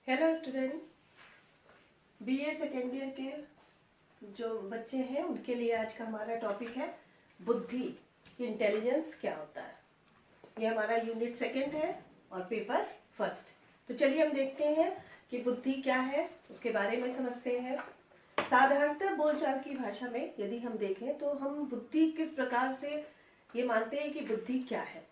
Hello student, BA second year के जो बच्चे हैं उनके लिए आज का हमारा टॉपिक है बुद्धि, इंटेलिजेंस क्या होता है। ये हमारा यूनिट सेकेंड है और पेपर फर्स्ट। तो चलिए हम देखते हैं कि बुद्धि क्या है, उसके बारे में समझते हैं। साधारणतः बोलचाल की भाषा में यदि हम देखें तो हम बुद्धि किस प्रकार से ये मानते हैं कि बुद्धि क्या है।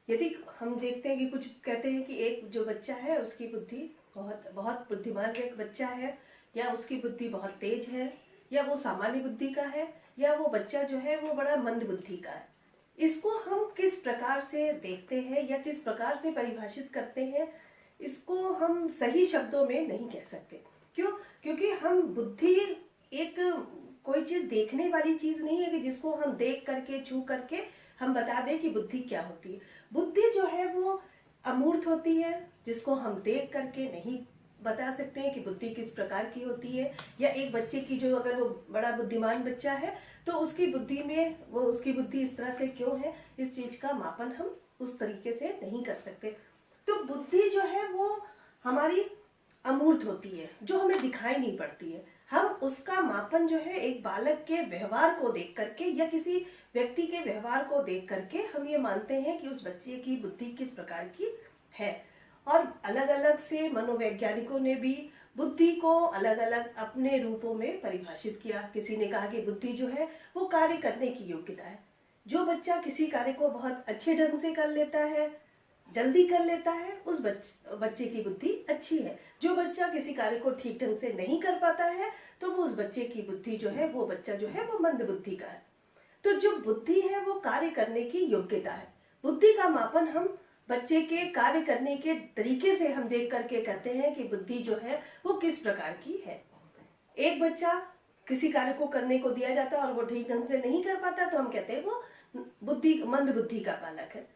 यदि हम देखते हैं कि कुछ कहते हैं कि एक जो बच्चा है उसकी बुद्धि बहुत बुद्धिमान एक बच्चा है, या उसकी बुद्धि बहुत तेज है, या वो सामान्य बुद्धि का है, या वो बच्चा जो है वो बड़ा मंद बुद्धि का है। इसको हम किस प्रकार से देखते हैं या किस प्रकार से परिभाषित करते हैं, इसको हम सही शब्दों में नहीं कह सकते। क्यों? क्योंकि हम बुद्धि एक कोई चीज देखने वाली चीज नहीं है कि जिसको हम देख करके छू करके हम बता दें कि बुद्धि क्या होती है। बुद्धि जो है वो अमूर्त होती है, जिसको हम देख करके नहीं बता सकते हैं कि बुद्धि किस प्रकार की होती है। या एक बच्चे की जो अगर वो बड़ा बुद्धिमान बच्चा है तो उसकी बुद्धि में वो उसकी बुद्धि इस तरह से क्यों है, इस चीज का मापन हम उस तरीके से नहीं कर सकते। तो बुद्धि जो है वो हमारी अमूर्त होती है, जो हमें दिखाई नहीं पड़ती है। हम उसका मापन जो है एक बालक के व्यवहार को देख करके या किसी व्यक्ति के व्यवहार को देख करके हम ये मानते हैं कि उस बच्चे की बुद्धि किस प्रकार की है। और अलग अलग से मनोवैज्ञानिकों ने भी बुद्धि को अलग अलग अपने रूपों में परिभाषित किया। किसी ने कहा कि बुद्धि जो है वो कार्य करने की योग्यता है। जो बच्चा किसी कार्य को बहुत अच्छे ढंग से कर लेता है, जल्दी कर लेता है, उस बच्चे की बुद्धि अच्छी है। जो बच्चा किसी कार्य को ठीक ढंग से नहीं कर पाता है तो वो उस बच्चे की बुद्धि जो है वो बच्चा जो है वो मंद बुद्धि का है। तो जो बुद्धि है वो कार्य करने की योग्यता है। बुद्धि का मापन हम बच्चे के कार्य करने के तरीके से हम देख करके करते हैं कि बुद्धि जो है वो किस प्रकार की है। एक बच्चा किसी कार्य को करने को दिया जाता है और वो ठीक ढंग से नहीं कर पाता तो हम कहते हैं वो मंद बुद्धि का बालक है।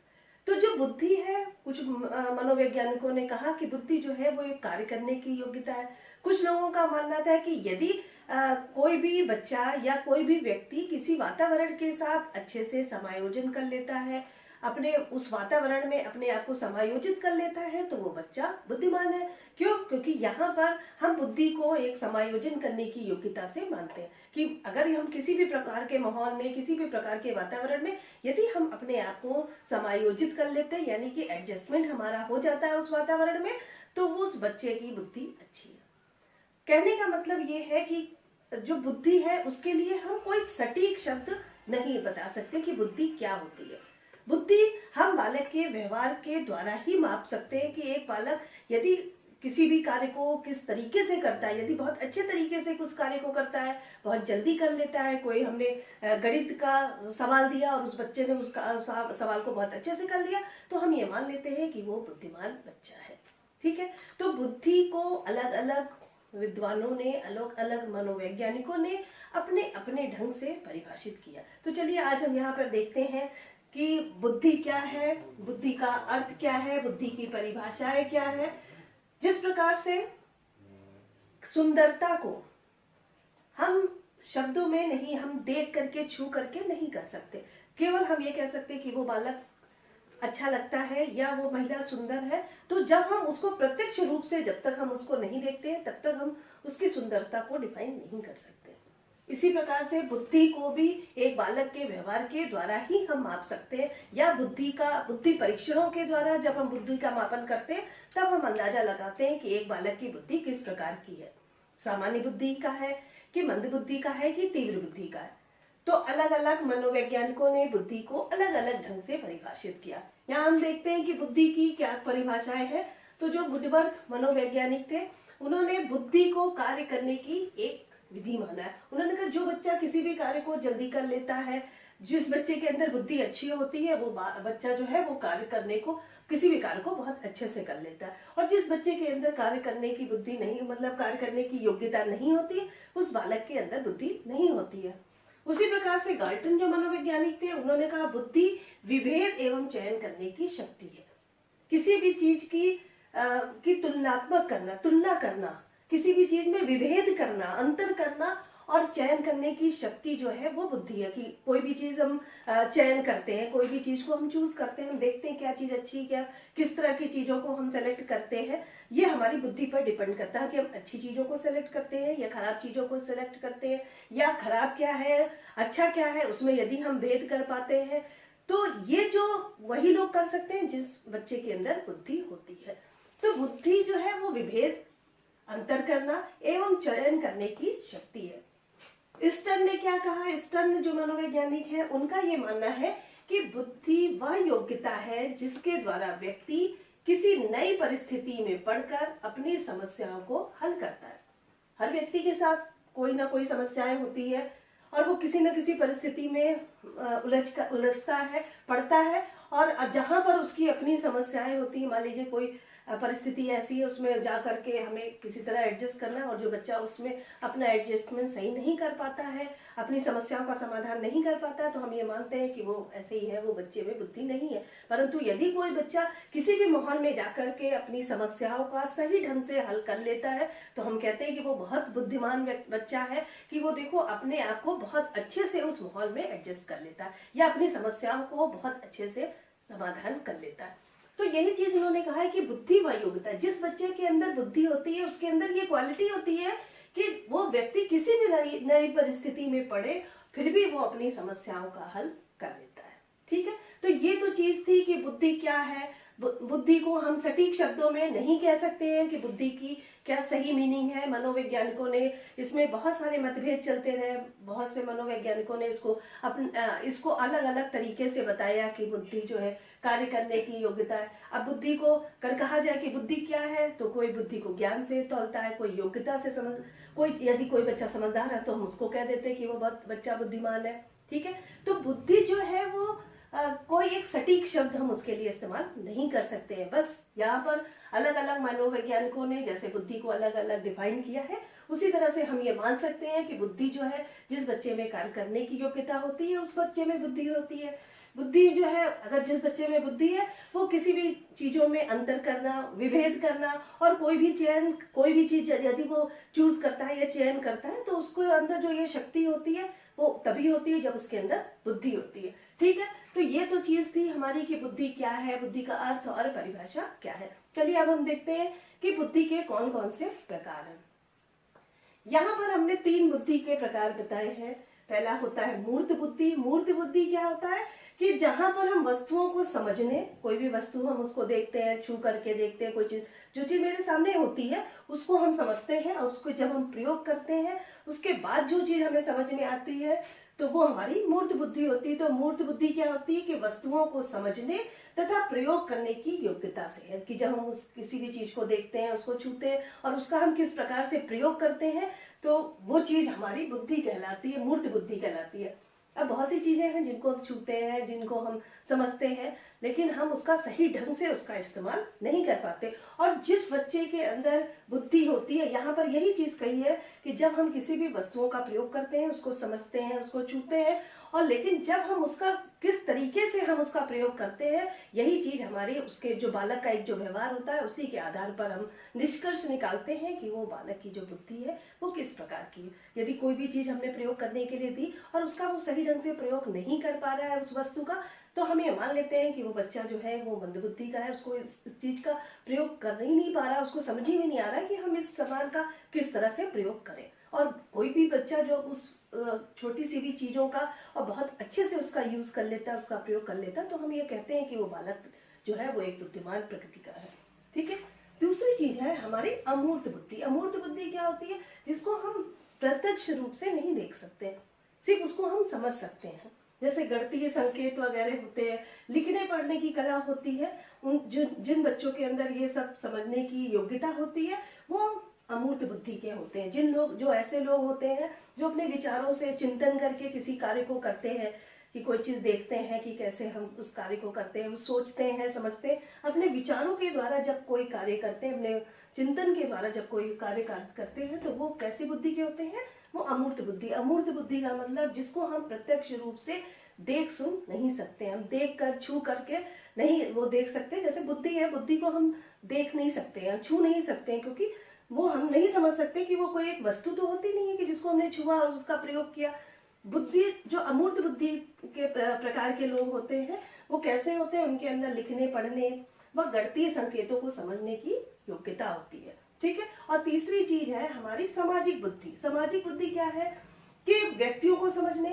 तो जो बुद्धि है, कुछ मनोवैज्ञानिकों ने कहा कि बुद्धि जो है वो एक कार्य करने की योग्यता है। कुछ लोगों का मानना था कि यदि कोई भी बच्चा या कोई भी व्यक्ति किसी वातावरण के साथ अच्छे से समायोजन कर लेता है, अपने उस वातावरण में अपने आप को समायोजित कर लेता है, तो वो बच्चा बुद्धिमान है। क्यों? क्योंकि यहाँ पर हम बुद्धि को एक समायोजन करने की योग्यता से मानते हैं कि अगर हम किसी भी प्रकार के माहौल में, किसी भी प्रकार के वातावरण में यदि हम अपने आप को समायोजित कर लेते हैं, यानी कि एडजस्टमेंट हमारा हो जाता है उस वातावरण में, तो वो उस बच्चे की बुद्धि अच्छी है। कहने का मतलब ये है कि जो बुद्धि है उसके लिए हम कोई सटीक शब्द नहीं बता सकते कि बुद्धि क्या होती है। बुद्धि हम बालक के व्यवहार के द्वारा ही माप सकते हैं कि एक बालक यदि किसी भी कार्य को किस तरीके से करता है, यदि बहुत अच्छे तरीके से उस कार्य को करता है, बहुत जल्दी कर लेता है। कोई हमने गणित का सवाल दिया और उस बच्चे ने उस सवाल को बहुत अच्छे से कर लिया, तो हम ये मान लेते हैं कि वो बुद्धिमान बच्चा है। ठीक है। तो बुद्धि को अलग अलग विद्वानों ने, अलग अलग मनोवैज्ञानिकों ने अपने अपने ढंग से परिभाषित किया। तो चलिए आज हम यहाँ पर देखते हैं कि बुद्धि क्या है, बुद्धि का अर्थ क्या है, बुद्धि की परिभाषाएं क्या है। जिस प्रकार से सुंदरता को हम शब्दों में नहीं, हम देख करके छू करके नहीं कर सकते। केवल हम ये कह सकते कि वो बालक अच्छा लगता है या वो महिला सुंदर है। तो जब हम उसको प्रत्यक्ष रूप से, जब तक हम उसको नहीं देखते हैं, तब तक हम उसकी सुंदरता को डिफाइन नहीं कर सकते। इसी प्रकार से बुद्धि को भी एक बालक के व्यवहार के द्वारा ही हम माप सकते हैं, या बुद्धि परीक्षणों के द्वारा जब हम बुद्धि का मापन करते हैं तब हम अंदाजा लगाते हैं कि एक बालक की बुद्धि किस प्रकार की है, सामान्य बुद्धि का है कि मंद बुद्धि का है कि तीव्र बुद्धि का है। तो अलग अलग मनोवैज्ञानिकों ने बुद्धि को अलग अलग ढंग से परिभाषित किया। यहाँ हम देखते हैं कि बुद्धि की क्या परिभाषाएं हैं। तो जो वुडवर्थ मनोवैज्ञानिक थे, उन्होंने बुद्धि को कार्य करने की एक विधि माना है। उन्होंने कहा जो बच्चा किसी भी कार्य को जल्दी कर लेता है, जिस बच्चे के अंदर बुद्धि अच्छी होती है, वो बच्चा जो है वो कार्य करने को, किसी भी कार्य को बहुत अच्छे से कर लेता है। और जिस बच्चे के अंदर कार्य करने की बुद्धि नहीं, मतलब कार्य करने की योग्यता नहीं होती, उस बालक के अंदर बुद्धि नहीं होती है। उसी प्रकार से गाल्टन जो मनोवैज्ञानिक थे, उन्होंने कहा बुद्धि विभेद एवं चयन करने की शक्ति है। किसी भी चीज की तुलना करना, किसी भी चीज में विभेद करना, अंतर करना और चयन करने की शक्ति जो है वो बुद्धि है, कि कोई भी चीज हम चयन करते हैं, कोई भी चीज को हम चूज करते हैं, हम देखते हैं क्या चीज अच्छी, क्या किस तरह की चीजों को हम सेलेक्ट करते हैं, ये हमारी बुद्धि पर डिपेंड करता है कि हम अच्छी चीजों को सेलेक्ट करते हैं या खराब चीजों को सेलेक्ट करते हैं, या खराब क्या है अच्छा क्या है उसमें यदि हम भेद कर पाते हैं, तो ये जो वही लोग कर सकते हैं जिस बच्चे के अंदर बुद्धि होती है। तो बुद्धि जो है वो विभेद, अंतर करना एवं चयन करने की शक्ति है। स्टर्न ने क्या कहा, स्टर्न जो मनोवैज्ञानिक है उनका ये मानना है कि बुद्धि वह योग्यता है जिसके द्वारा व्यक्ति किसी नई परिस्थिति में पड़कर अपनी समस्याओं को हल करता है। हर व्यक्ति के साथ कोई ना कोई समस्याएं होती है और वो किसी न किसी परिस्थिति में उलझता है, पड़ता है, और जहां पर उसकी अपनी समस्याएं होती है, मान लीजिए कोई परिस्थिति ऐसी है उसमें जा करके हमें किसी तरह एडजस्ट करना है और जो बच्चा उसमें अपना एडजस्टमेंट सही नहीं कर पाता है, अपनी समस्याओं का समाधान नहीं कर पाता है, तो हम ये मानते हैं कि वो ऐसे ही है, वो बच्चे में बुद्धि नहीं है। परंतु यदि कोई बच्चा किसी भी माहौल में जाकर के अपनी समस्याओं का सही ढंग से हल कर लेता है तो हम कहते हैं कि वो बहुत बुद्धिमान बच्चा है, कि वो देखो अपने आप को बहुत अच्छे से उस माहौल में एडजस्ट कर लेता है या अपनी समस्याओं को बहुत अच्छे से समाधान कर लेता है। तो यही चीज उन्होंने कहा है कि बुद्धि व योग्यता, जिस बच्चे के अंदर बुद्धि होती है उसके अंदर ये क्वालिटी होती है कि वो व्यक्ति किसी भी नई परिस्थिति में पड़े फिर भी वो अपनी समस्याओं का हल कर लेता है। ठीक है, तो ये तो चीज थी कि बुद्धि क्या है। बुद्धि को हम सटीक शब्दों में नहीं कह सकते हैं कि बुद्धि की क्या सही मीनिंग है। मनोवैज्ञानिकों ने इसमें बहुत सारे मतभेद चलते रहे, बहुत से मनोवैज्ञानिकों ने इसको अलग अलग तरीके से बताया कि बुद्धि जो है कार्य करने की योग्यता है। अब बुद्धि को कहा जाए कि बुद्धि क्या है, तो कोई बुद्धि को ज्ञान से तौलता है, कोई योग्यता से यदि कोई बच्चा समझदार है तो हम उसको कह देते हैं कि वो बहुत बच्चा बुद्धिमान है। ठीक है, तो बुद्धि जो है वो कोई एक सटीक शब्द हम उसके लिए इस्तेमाल नहीं कर सकते हैं। बस यहाँ पर अलग अलग मनोवैज्ञानिकों ने जैसे बुद्धि को अलग अलग डिफाइन किया है, उसी तरह से हम ये मान सकते हैं कि बुद्धि जो है जिस बच्चे में कार्य करने की योग्यता होती है उस बच्चे में बुद्धि होती है। बुद्धि जो है अगर जिस बच्चे में बुद्धि है वो किसी भी चीजों में अंतर करना, विभेद करना, और कोई भी चीज यदि वो चूज करता है या चयन करता है तो उसको अंदर जो ये शक्ति होती है वो तभी होती है जब उसके अंदर बुद्धि होती है। ठीक है, तो ये तो चीज थी हमारी कि बुद्धि क्या है, बुद्धि का अर्थ और परिभाषा क्या है। चलिए अब हम देखते हैं कि बुद्धि के कौन कौन से प्रकार हैं। यहाँ पर हमने 3 बुद्धि के प्रकार बताए हैं। पहला होता है मूर्त बुद्धि। मूर्त बुद्धि क्या होता है कि जहां पर हम वस्तुओं को समझने, कोई भी वस्तु हम उसको देखते हैं, छू करके देखते हैं, कोई चीज जो चीज मेरे सामने होती है उसको हम समझते हैं और उसको जब हम प्रयोग करते हैं उसके बाद जो चीज हमें समझ में आती है तो वो हमारी मूर्त बुद्धि होती है। तो मूर्त बुद्धि क्या होती है कि वस्तुओं को समझने तथा प्रयोग करने की योग्यता से है, कि जब हम किसी भी चीज को देखते हैं, उसको छूते हैं और उसका हम किस प्रकार से प्रयोग करते हैं तो वो चीज हमारी बुद्धि कहलाती है, मूर्त बुद्धि कहलाती है। अब बहुत सी चीजें हैं जिनको हम छूते हैं, जिनको हम समझते हैं, लेकिन हम उसका सही ढंग से उसका इस्तेमाल नहीं कर पाते। और जिस बच्चे के अंदर बुद्धि होती है, यहाँ पर यही चीज कही है कि जब हम किसी भी वस्तुओं का प्रयोग करते हैं, उसको समझते हैं, उसको छूते हैं, और लेकिन जब हम उसका किस तरीके से हम उसका प्रयोग करते हैं, यही चीज हमारे उसके जो बालक का एक जो व्यवहार होता है उसी के आधार पर हम निष्कर्ष निकालते हैं कि वो बालक की जो बुद्धि है वो किस प्रकार की है। यदि कोई भी चीज हमने प्रयोग करने के लिए दी और उसका वो सही ढंग से प्रयोग नहीं कर पा रहा है उस वस्तु का, तो हम ये मान लेते हैं कि वो बच्चा जो है वो मंद बुद्धि का है, उसको इस चीज का प्रयोग कर ही नहीं पा रहा, उसको समझ ही में नहीं आ रहा कि हम इस सामान का किस तरह से प्रयोग करें। और कोई भी बच्चा जो उस छोटी सी भी चीजों का और बहुत अच्छे से उसका यूज कर लेता है, उसका प्रयोग कर लेता है, तो हम ये कहते हैं कि वो बालक जो है वो एक बुद्धिमान प्रकृति का है। ठीक है, दूसरी चीज है हमारी अमूर्त बुद्धि। अमूर्त बुद्धि क्या होती है? जिसको हम प्रत्यक्ष रूप से नहीं देख सकते, सिर्फ उसको हम समझ सकते हैं। जैसे गणितीय संकेत वगैरह होते हैं, लिखने पढ़ने की कला होती है, जिन बच्चों के अंदर ये सब समझने की योग्यता होती है वो अमूर्त बुद्धि के होते हैं। जो ऐसे लोग होते हैं जो अपने विचारों से चिंतन करके किसी कार्य को करते हैं, कि कोई चीज देखते हैं कि कैसे हम उस कार्य को करते हैं, वो सोचते हैं, समझते हैं, अपने विचारों के द्वारा जब कोई कार्य करते हैं, अपने चिंतन के द्वारा जब कोई कार्य करते हैं, तो वो कैसी बुद्धि के होते हैं? वो अमूर्त बुद्धि। अमूर्त बुद्धि का मतलब जिसको हम प्रत्यक्ष रूप से देख सुन नहीं सकते, हम देख कर छू करके नहीं वो देख सकते। जैसे बुद्धि है, बुद्धि को हम देख नहीं सकते हैं, छू नहीं सकते हैं, क्योंकि वो हम नहीं समझ सकते कि वो कोई एक वस्तु तो होती नहीं है कि जिसको हमने छुआ और उसका प्रयोग किया। बुद्धि, जो अमूर्त बुद्धि के प्रकार के लोग होते हैं, वो कैसे होते हैं, उनके अंदर लिखने, पढ़ने व गणितीय संकेतों को समझने की योग्यता होती है। ठीक है। और तीसरी चीज है हमारी सामाजिक बुद्धि। सामाजिक बुद्धि क्या है कि व्यक्तियों को समझने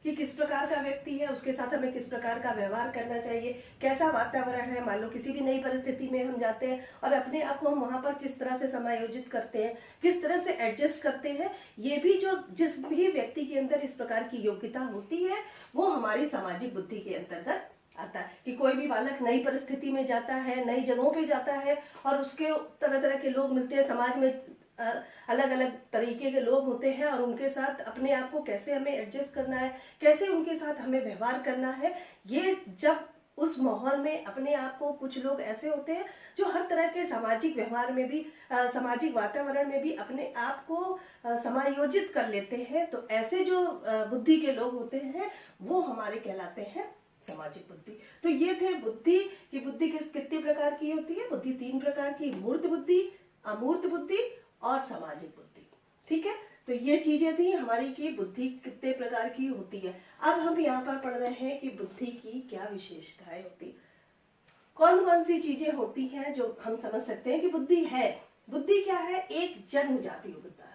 कि किस प्रकार का व्यक्ति है, उसके साथ हमें किस प्रकार का व्यवहार करना चाहिए, कैसा वातावरण है, मान लो किसी भी नई परिस्थिति में हम जाते हैं और अपने आप को हम वहां पर किस तरह से समायोजित करते हैं, किस तरह से एडजस्ट करते हैं, ये भी जो जिस भी व्यक्ति के अंदर इस प्रकार की योग्यता होती है वो हमारी सामाजिक बुद्धि के अंतर्गत आता है। कि कोई भी बालक नई परिस्थिति में जाता है, नई जगहों पे जाता है और उसके तरह तरह के लोग मिलते हैं, समाज में अलग अलग तरीके के लोग होते हैं और उनके साथ अपने आप को कैसे हमें एडजस्ट करना है, कैसे उनके साथ हमें व्यवहार करना है, ये जब उस माहौल में अपने आप को, कुछ लोग ऐसे होते हैं जो हर तरह के सामाजिक व्यवहार में भी, सामाजिक वातावरण में भी अपने आप को समायोजित कर लेते हैं, तो ऐसे जो बुद्धि के लोग होते हैं वो हमारे कहलाते हैं सामाजिक बुद्धि। तो ये थे बुद्धि की। बुद्धि कितने प्रकार की होती है? बुद्धि 3 प्रकार की, मूर्त बुद्धि, अमूर्त बुद्धि और सामाजिक बुद्धि। ठीक है। तो ये चीजें थी हमारी कि बुद्धि कितने प्रकार की होती है। अब हम यहाँ पर पढ़ रहे हैं कि बुद्धि की क्या विशेषताएं होती है, कौन कौन सी चीजें होती हैं जो हम समझ सकते हैं कि बुद्धि है। बुद्धि क्या है? एक जन्मजात योग्यता है।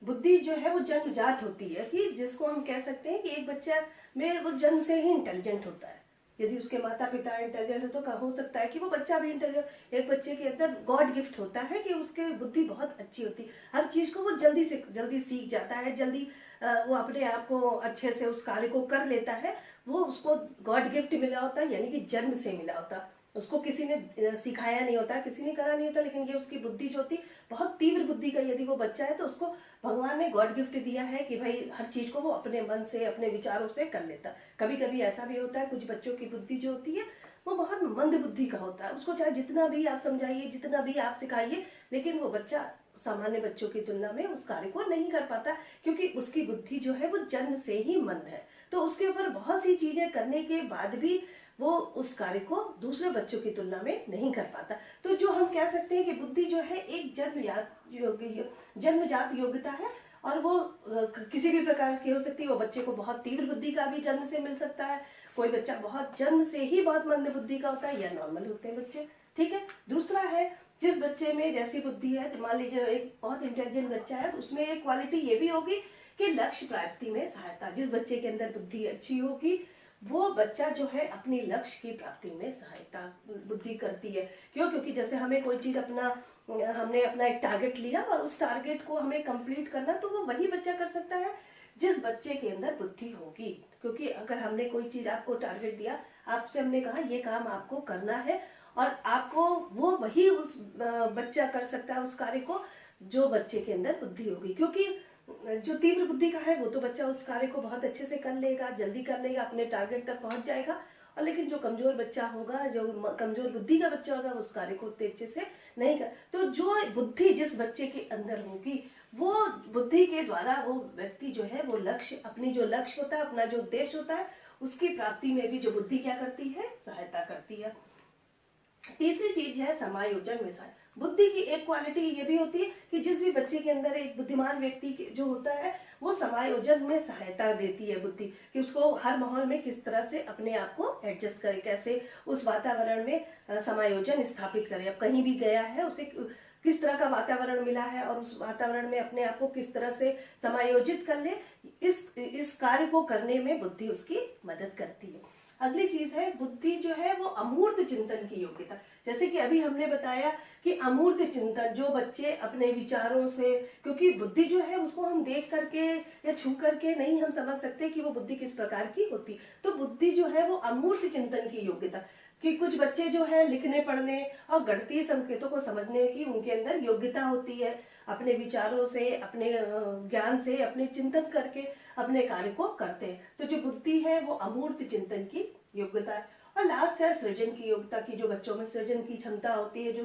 बुद्धि जो है वो जन्मजात होती है, कि जिसको हम कह सकते हैं कि एक बच्चा में वो जन्म से ही इंटेलिजेंट होता है। यदि उसके माता पिता इंटेलिजेंट है तो हो सकता है कि वो बच्चा भी इंटेलिजेंट। एक बच्चे के अंदर गॉड गिफ्ट होता है कि उसके बुद्धि बहुत अच्छी होती है, हर चीज को वो जल्दी से जल्दी सीख जाता है, जल्दी वो अपने आप को अच्छे से उस कार्य को कर लेता है। वो उसको गॉड गिफ्ट मिला होता है, यानी कि जन्म से मिला होता है, उसको किसी ने सिखाया नहीं होता, किसी ने करा नहीं होता, लेकिन ये उसकी बुद्धि जो होती बहुत तीव्र बुद्धि का यदि वो बच्चा है तो उसको भगवान ने गॉड गिफ्ट दिया है कि भाई हर चीज को वो अपने मन से, अपने विचारों से कर लेता। कभी कभी ऐसा भी होता है कुछ बच्चों की बुद्धि जो होती है वो बहुत मंद बुद्धि का होता है, उसको चाहे जितना भी आप समझाइए, जितना भी आप सिखाइए, लेकिन वो बच्चा सामान्य बच्चों की तुलना में उस कार्य को नहीं कर पाता, क्योंकि उसकी बुद्धि जो है वो जन्म से ही मंद है। तो उसके ऊपर बहुत सी चीजें करने के बाद भी वो उस कार्य को दूसरे बच्चों की तुलना में नहीं कर पाता। तो जो हम कह सकते हैं कि बुद्धि जो है एक जन्मजात योग्यता है, और वो किसी भी प्रकार की हो सकती है। वो बच्चे को बहुत तीव्र बुद्धि का भी जन्म से मिल सकता है, कोई बच्चा बहुत जन्म से ही बहुत मंद बुद्धि का होता है, या नॉर्मल होते हैं बच्चे। ठीक है। दूसरा है, जिस बच्चे में जैसी बुद्धि है, तो मान लीजिए एक बहुत इंटेलिजेंट बच्चा है, तो उसमें एक क्वालिटी ये भी होगी कि लक्ष्य प्राप्ति में सहायता। जिस बच्चे के अंदर बुद्धि अच्छी होगी वो बच्चा जो है अपनी लक्ष्य की प्राप्ति में सहायता बुद्धि करती है। क्यों? क्योंकि जैसे हमें कोई चीज हमने अपना एक टारगेट लिया और उस टारगेट को हमें कंप्लीट करना, तो वो वही बच्चा कर सकता है जिस बच्चे के अंदर बुद्धि होगी। क्योंकि अगर हमने कोई चीज, आपको टारगेट दिया, आपसे हमने कहा ये काम आपको करना है, और आपको वो वही उस बच्चा कर सकता है उस कार्य को जो बच्चे के अंदर बुद्धि होगी। क्योंकि जो तीव्र बुद्धि का है वो तो बच्चा उस कार्य को बहुत अच्छे से कर लेगा, जल्दी कर लेगा, अपने टारगेट तक पहुंच जाएगा। और लेकिन जो कमजोर बच्चा होगा, जो कमजोर बुद्धि का बच्चा होगा, उस कार्य को उतने अच्छे से नहीं कर। तो जो बुद्धि जिस बच्चे के अंदर होगी, वो बुद्धि के द्वारा वो व्यक्ति जो है वो लक्ष्य, अपनी जो लक्ष्य होता है, अपना जो उद्देश्य होता है, उसकी प्राप्ति में भी जो बुद्धि क्या करती है? सहायता करती है। तीसरी चीज है समायोजन में सहायता। बुद्धि की एक क्वालिटी ये भी होती है कि जिस भी बच्चे के अंदर एक बुद्धिमान व्यक्ति जो होता है वो समायोजन में सहायता देती है बुद्धि, कि उसको हर माहौल में किस तरह से अपने आप को एडजस्ट करे, कैसे उस वातावरण में समायोजन स्थापित करे। अब कहीं भी गया है, उसे किस तरह का वातावरण मिला है और उस वातावरण में अपने आप को किस तरह से समायोजित कर ले, इस कार्य को करने में बुद्धि उसकी मदद करती है। अगली चीज है, बुद्धि जो है वो अमूर्त चिंतन की योग्यता। जैसे कि अभी हमने बताया कि अमूर्त चिंतन, जो बच्चे अपने विचारों से, क्योंकि बुद्धि जो है उसको हम देख करके या छू करके नहीं हम समझ सकते कि वो बुद्धि किस प्रकार की होती। तो बुद्धि जो है वो अमूर्त चिंतन की योग्यता, कि कुछ बच्चे जो है लिखने, पढ़ने और गणितीय संकेतों को समझने की उनके अंदर योग्यता होती है, अपने विचारों से, अपने ज्ञान से, अपने चिंतन करके अपने कार्य को करते हैं। तो जो बुद्धि है वो अमूर्त चिंतन की योग्यता है। और लास्ट है सृजन की योग्यता, की जो बच्चों में सृजन की क्षमता होती है, जो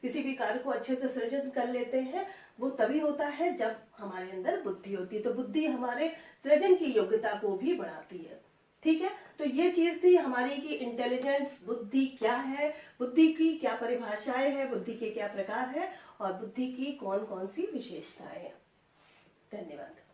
किसी भी कार्य को अच्छे से सृजन कर लेते हैं, वो तभी होता है जब हमारे अंदर बुद्धि होती है। तो बुद्धि हमारे सृजन की योग्यता को भी बढ़ाती है। ठीक है, तो ये चीज थी हमारी कि इंटेलिजेंस, बुद्धि क्या है, बुद्धि की क्या परिभाषाएं हैं, बुद्धि के क्या प्रकार है और बुद्धि की कौन कौन सी विशेषताएं हैं। धन्यवाद।